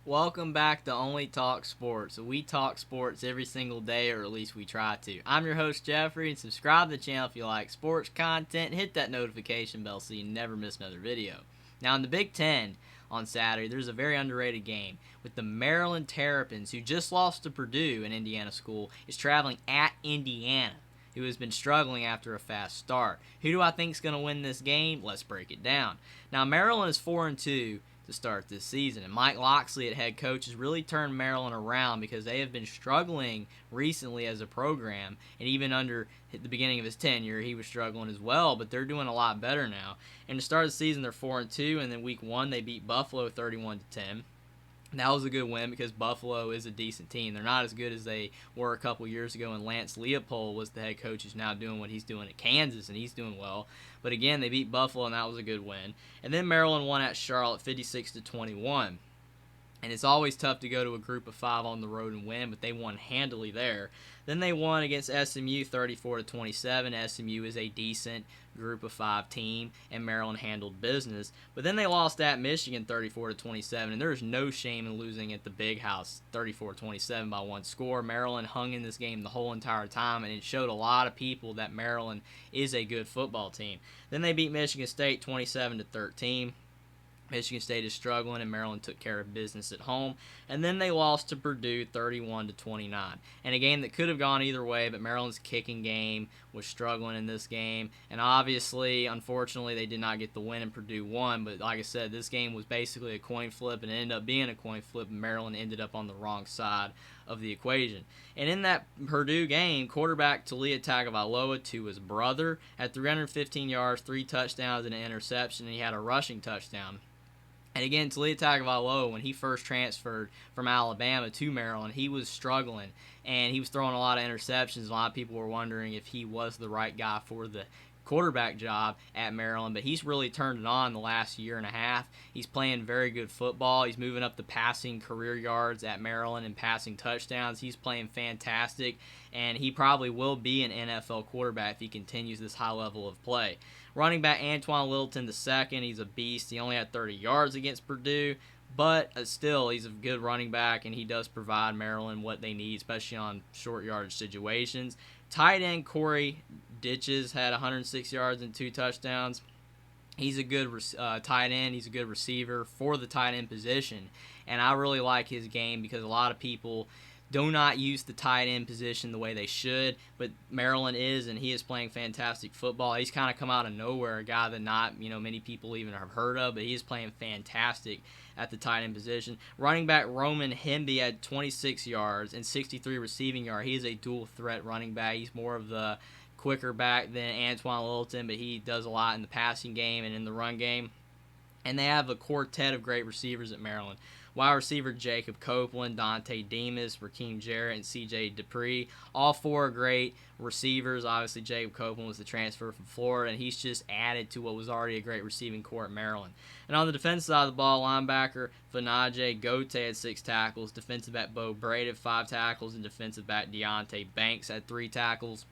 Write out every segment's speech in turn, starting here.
Welcome back to Only Talk Sports. We talk sports every single day, or at least we try to. I'm your host, Jeffrey, and subscribe to the channel if you like sports content. And hit that notification bell so you never miss another video. Now, in the Big Ten on Saturday, there's a very underrated game with the Maryland Terrapins, who just lost to Purdue, an Indiana school, is traveling at Indiana, who has been struggling after a fast start. Who do I think is going to win this game? Let's break it down. Now, Maryland is 4-2 to start this season, and Mike Locksley at head coach has really turned Maryland around because they have been struggling recently as a program, and even under the beginning of his tenure he was struggling as well, but they're doing a lot better now. And to start the season they're 4-2, and then week 1 they beat Buffalo 31-10. That was a good win because Buffalo is a decent team. They're not as good as they were a couple years ago, and Lance Leopold was the head coach who's now doing what he's doing at Kansas, and he's doing well. But again, they beat Buffalo, and that was a good win. And then Maryland won at Charlotte 56-21. And it's always tough to go to a group of 5 on the road and win, but they won handily there. Then they won against SMU 34-27. SMU is a decent group of 5 team, and Maryland handled business. But then they lost at Michigan 34-27, and there's no shame in losing at the Big House 34-27 by 1 score. Maryland hung in this game the whole entire time, and it showed a lot of people that Maryland is a good football team. Then they beat Michigan State 27-13. Michigan State is struggling, and Maryland took care of business at home. And then they lost to Purdue 31-29. And a game that could have gone either way, but Maryland's kicking game was struggling in this game. And obviously, unfortunately, they did not get the win, and Purdue won. But like I said, this game was basically a coin flip, and it ended up being a coin flip, and Maryland ended up on the wrong side of the equation. And in that Purdue game, quarterback Talia Tagovailoa, to his brother, had 315 yards, 3 touchdowns, and an interception, and he had a rushing touchdown. And again, Talia Tagovailoa, when he first transferred from Alabama to Maryland, he was struggling, and he was throwing a lot of interceptions. A lot of people were wondering if he was the right guy for the quarterback job at Maryland, but he's really turned it on the last year and a half. He's playing very good football. He's moving up the passing career yards at Maryland and passing touchdowns. He's playing fantastic, and he probably will be an NFL quarterback if he continues this high level of play. Running back Antoine Littleton II, he's a beast. He only had 30 yards against Purdue, but still, he's a good running back, and he does provide Maryland what they need, especially on short yardage situations. Tight end Corey Ditches had 106 yards and 2 touchdowns. He's a good tight end. He's a good receiver for the tight end position, and I really like his game because a lot of people do not use the tight end position the way they should, but Maryland is, and he is playing fantastic football. He's kind of come out of nowhere, a guy that not many people even have heard of, but he is playing fantastic at the tight end position. Running back Roman Hemby had 26 yards and 63 receiving yards. He is a dual threat running back. He's more of the quicker back than Antoine Littleton, but he does a lot in the passing game and in the run game. And they have a quartet of great receivers at Maryland. Wide receiver Jacob Copeland, Dante Demas, Raheem Jarrett, and C.J. Dupree. All 4 are great receivers. Obviously, Jacob Copeland was the transfer from Florida, and he's just added to what was already a great receiving corps at Maryland. And on the defensive side of the ball, linebacker Fanaje Gote had 6 tackles, defensive back Bo Braid had 5 tackles, and defensive back Deontay Banks had 3 tackles.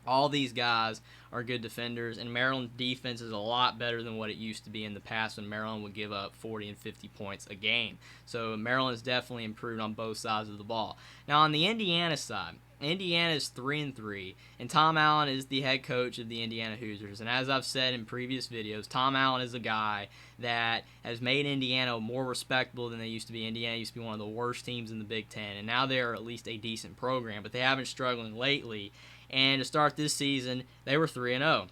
All these guys are good defenders, and Maryland's defense is a lot better than what it used to be in the past when Maryland would give up 40 and 50 points a game. So Maryland has definitely improved on both sides of the ball. Now on the Indiana side, Indiana is 3-3, and Tom Allen is the head coach of the Indiana Hoosiers. And as I've said in previous videos, Tom Allen is a guy that has made Indiana more respectable than they used to be. Indiana used to be one of the worst teams in the Big Ten, and now they're at least a decent program, but they have been struggling lately. And to start this season, they were 3-0.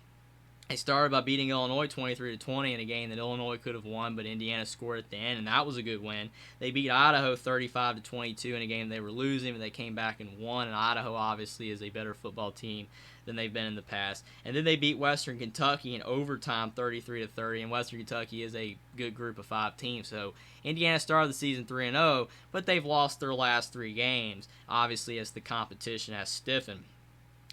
They started by beating Illinois 23-20 in a game that Illinois could have won, but Indiana scored at the end, and that was a good win. They beat Idaho 35-22 in a game they were losing, but they came back and won, and Idaho obviously is a better football team than they've been in the past. And then they beat Western Kentucky in overtime 33-30, and Western Kentucky is a good group of 5 teams. So Indiana started the season 3-0, but they've lost their last 3 games, obviously as the competition has stiffened.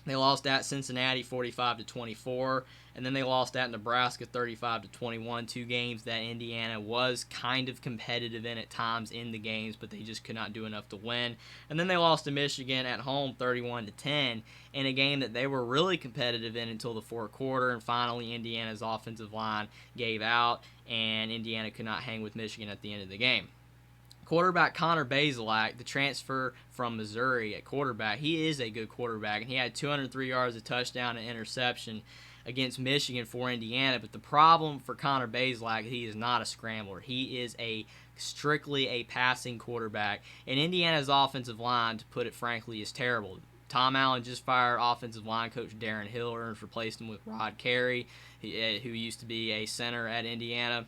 They lost at Cincinnati 45-24, and then they lost at Nebraska 35-21. 2 games that Indiana was kind of competitive in at times in the games, but they just could not do enough to win. And then they lost to Michigan at home 31-10 in a game that they were really competitive in until the 4th quarter, and finally Indiana's offensive line gave out, and Indiana could not hang with Michigan at the end of the game. Quarterback Connor Bazelak, the transfer from Missouri at quarterback, he is a good quarterback, and he had 203 yards, a touchdown, and interception against Michigan for Indiana. But the problem for Connor Bazelak, he is not a scrambler. He is strictly a passing quarterback, and Indiana's offensive line, to put it frankly, is terrible. Tom Allen just fired offensive line coach Darren Hiller and replaced him with Rod Carey, who used to be a center at Indiana.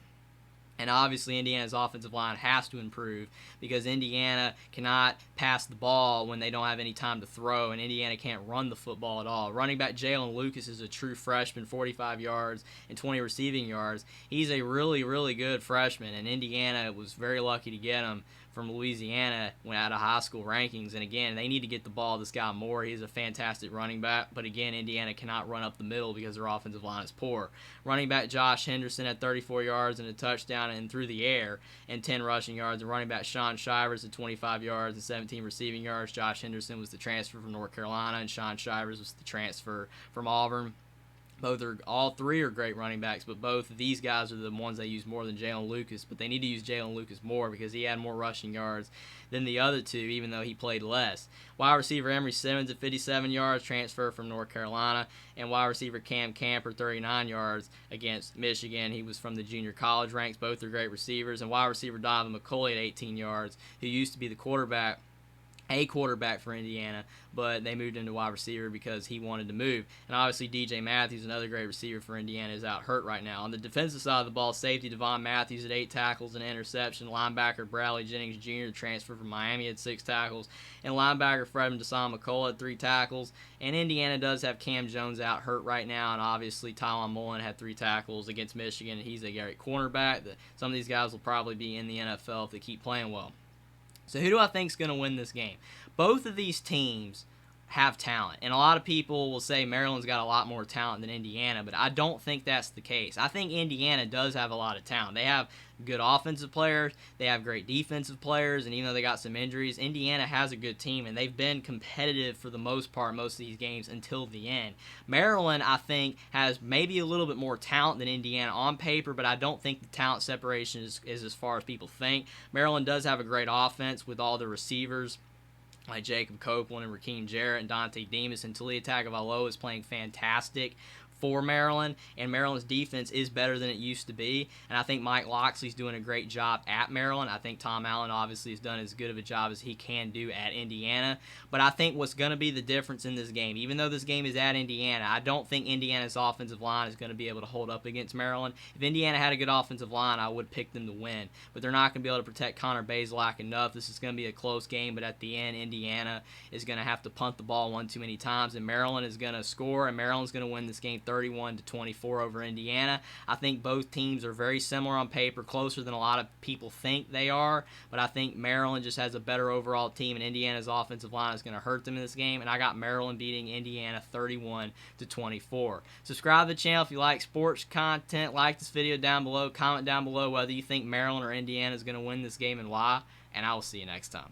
And obviously Indiana's offensive line has to improve because Indiana cannot pass the ball when they don't have any time to throw, and Indiana can't run the football at all. Running back Jalen Lucas is a true freshman, 45 yards and 20 receiving yards. He's a really, really good freshman, and Indiana was very lucky to get him from Louisiana when out of high school rankings. And again, they need to get the ball to this guy more. He's a fantastic running back, but again, Indiana cannot run up the middle because their offensive line is poor. Running back Josh Henderson had 34 yards and a touchdown and through the air and 10 rushing yards. And running back Sean Shivers had 25 yards and 17 receiving yards. Josh Henderson was the transfer from North Carolina, and Sean Shivers was the transfer from Auburn. All three are great running backs, but both of these guys are the ones they use more than Jalen Lucas. But they need to use Jalen Lucas more because he had more rushing yards than the other two, even though he played less. Wide receiver Emory Simmons at 57 yards, transfer from North Carolina, and wide receiver Cam Camper 39 yards against Michigan. He was from the junior college ranks. Both are great receivers. And wide receiver Devon McColley at 18 yards, who used to be the quarterback for Indiana, but they moved him to wide receiver because he wanted to move. And obviously DJ Matthews, another great receiver for Indiana, is out hurt right now. On the defensive side of the ball, safety Devon Matthews at 8 tackles and an interception. Linebacker Bradley Jennings Jr., the transfer from Miami, had 6 tackles. And linebacker Fredman Deshaun McCullough had 3 tackles. And Indiana does have Cam Jones out hurt right now, and obviously Tywan Mullen had 3 tackles against Michigan. He's a great cornerback. Some of these guys will probably be in the NFL if they keep playing well. So who do I think is going to win this game? Both of these teams have talent, and a lot of people will say Maryland's got a lot more talent than Indiana, but I don't think that's the case. I think Indiana does have a lot of talent. They have good offensive players, they have great defensive players, and even though they got some injuries, Indiana has a good team, and they've been competitive for the most part most of these games until the end. Maryland, I think, has maybe a little bit more talent than Indiana on paper, but I don't think the talent separation is as far as people think. Maryland does have a great offense with all the receivers like Jacob Copeland and Raheem Jarrett and Dante Demas, and Talia Tagovailoa is playing fantastic for Maryland, and Maryland's defense is better than it used to be, and I think Mike Locksley's doing a great job at Maryland. I think Tom Allen obviously has done as good of a job as he can do at Indiana, but I think what's going to be the difference in this game, even though this game is at Indiana, I don't think Indiana's offensive line is going to be able to hold up against Maryland. If Indiana had a good offensive line, I would pick them to win, but they're not going to be able to protect Connor Bazelak enough. This is going to be a close game, but at the end, Indiana is going to have to punt the ball one too many times, and Maryland is going to score, and Maryland's going to win this game 31-24 over Indiana. I think both teams are very similar on paper, closer than a lot of people think they are, but I think Maryland just has a better overall team, and Indiana's offensive line is going to hurt them in this game, and I got Maryland beating Indiana 31-24. Subscribe to the channel if you like sports content. Like this video down below. Comment down below whether you think Maryland or Indiana is going to win this game and why, and I will see you next time.